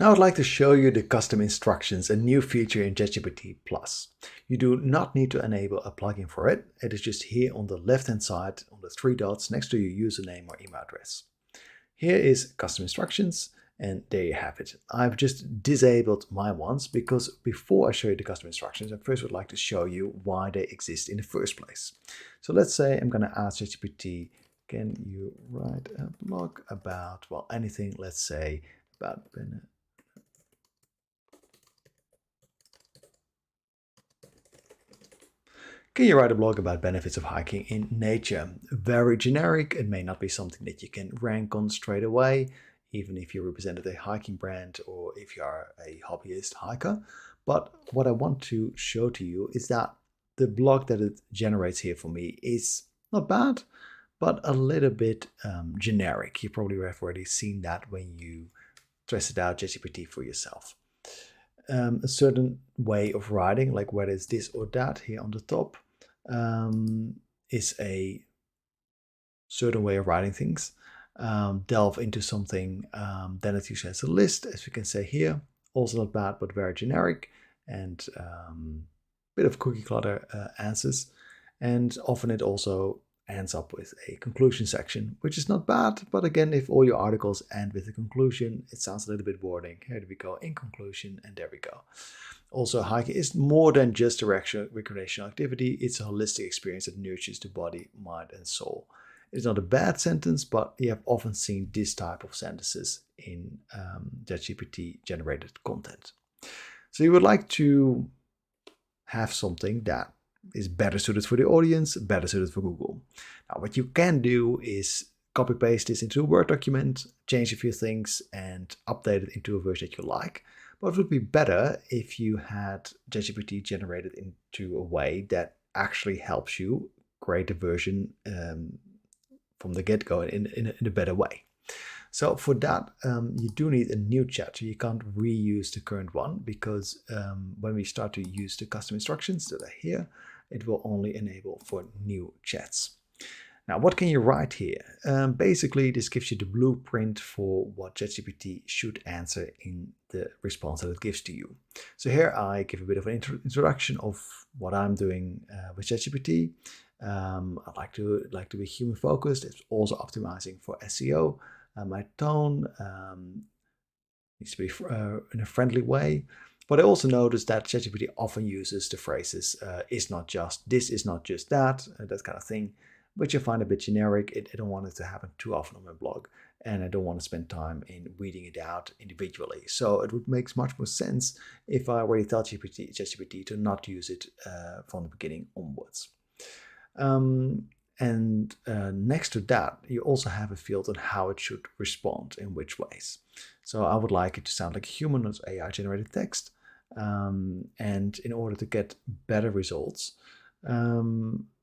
Now I'd like to show you the custom instructions, a new feature in ChatGPT Plus. You do not need to enable a plugin for it. It is just here on the left hand side on the three dots next to your username or email address. Here is custom instructions, and there you have it. I've just disabled my ones because before I show you the custom instructions, I first would like to show you why they exist in the first place. So let's say I'm going to ask ChatGPT, can you write a blog about, well, anything, let's say, about Can you write a blog about benefits of hiking in nature? Very generic. It may not be something that you can rank on straight away, even if you represented a hiking brand or if you are a hobbyist hiker. But what I want to show to you is that the blog that it generates here for me is not bad, but a little bit generic. You probably have already seen that when you test it out ChatGPT for yourself. A certain way of writing, like whether it's this or that here on the top, is a certain way of writing things. Delve into something, then it usually has a list, as we can say here. Also not bad, but very generic, and bit of cookie clutter answers. And often it also ends up with a conclusion section, which is not bad. But again, if all your articles end with a conclusion, it sounds a little bit boring. Here we go, in conclusion, and there we go. Also, hiking is more than just a recreational activity. It's a holistic experience that nurtures the body, mind, and soul. It's not a bad sentence, but you have often seen this type of sentences in ChatGPT generated content. So you would like to have something that is better suited for the audience, better suited for Google. Now, what you can do is copy paste this into a Word document, change a few things, and update it into a version that you like. But it would be better if you had ChatGPT generated into a way that actually helps you create a version from the get-go in a better way. So for that, you do need a new chat. So you can't reuse the current one because when we start to use the custom instructions that are here, it will only enable for new chats. Now, what can you write here? Basically, this gives you the blueprint for what ChatGPT should answer in the response that it gives to you. So here I give a bit of an introduction of what I'm doing with ChatGPT. I'd like to be human focused. It's also optimizing for SEO. My tone needs to be in a friendly way. But I also noticed that ChatGPT often uses the phrases "is not just this, is not just that," that kind of thing, which I find a bit generic. I don't want it to happen too often on my blog, and I don't want to spend time in weeding it out individually. So it would make much more sense if I already tell ChatGPT to not use it from the beginning onwards. And next to that, you also have a field on how it should respond, in which ways. So I would like it to sound like a human, not AI-generated text. And in order to get better results,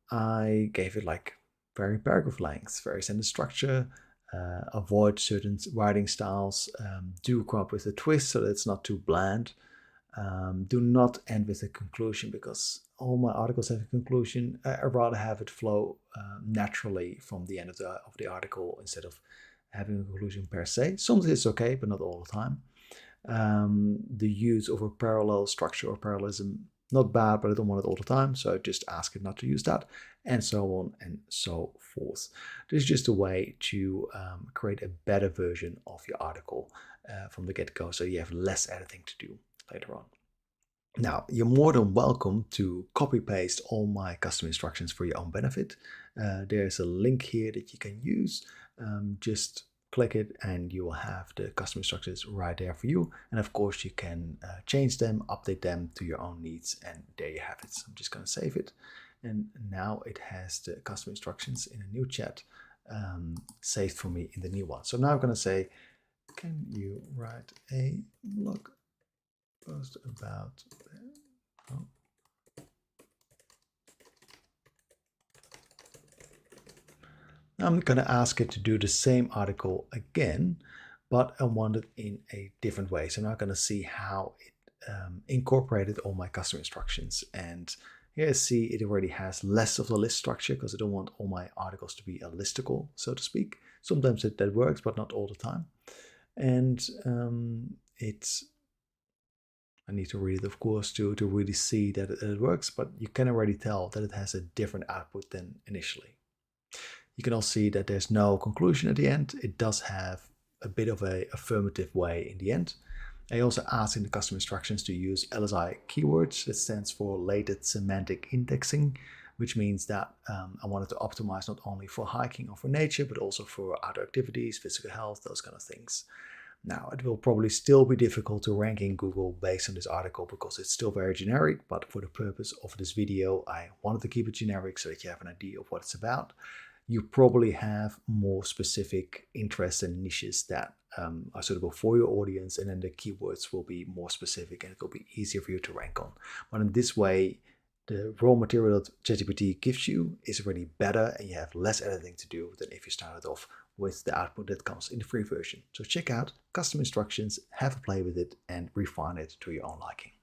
I gave it like very paragraph lengths, very sentence structure, avoid certain writing styles, do come up with a twist so that it's not too bland. Do not end with a conclusion because all my articles have a conclusion. I'd rather have it flow naturally from the end of the article instead of having a conclusion per se. Sometimes it's okay, but not all the time. The use of a parallel structure or parallelism, not bad, but I don't want it all the time. So I just ask it not to use that, and so on and so forth. This is just a way to create a better version of your article from the get-go, so you have less editing to do later on. Now, you're more than welcome to copy paste all my custom instructions for your own benefit. There's a link here that you can use. Just click it and you will have the custom instructions right there for you. And of course, you can change them, update them to your own needs, and there you have it. So I'm just going to save it. And now it has the custom instructions in a new chat saved for me in the new one. So now I'm going to say, can you write a blog post about I'm going to ask it to do the same article again, but I want it in a different way. So I'm now going to see how it incorporated all my custom instructions. And here, see, it already has less of the list structure because I don't want all my articles to be a listicle, so to speak. Sometimes that works, but not all the time. And it's I need to read it, of course, to really see that it works, but you can already tell that it has a different output than initially. You can also see that there's no conclusion at the end. It does have a bit of a affirmative way in the end. I also asked in the custom instructions to use LSI keywords. That stands for latent semantic indexing, which means that I wanted to optimize not only for hiking or for nature, but also for outdoor activities, physical health, those kind of things. Now, it will probably still be difficult to rank in Google based on this article because it's still very generic, but for the purpose of this video, I wanted to keep it generic so that you have an idea of what it's about. You probably have more specific interests and niches that are suitable for your audience, and then the keywords will be more specific and it will be easier for you to rank on. But in this way, the raw material that ChatGPT gives you is already better and you have less editing to do than if you started off with the output that comes in the free version. So check out custom instructions, have a play with it, and refine it to your own liking.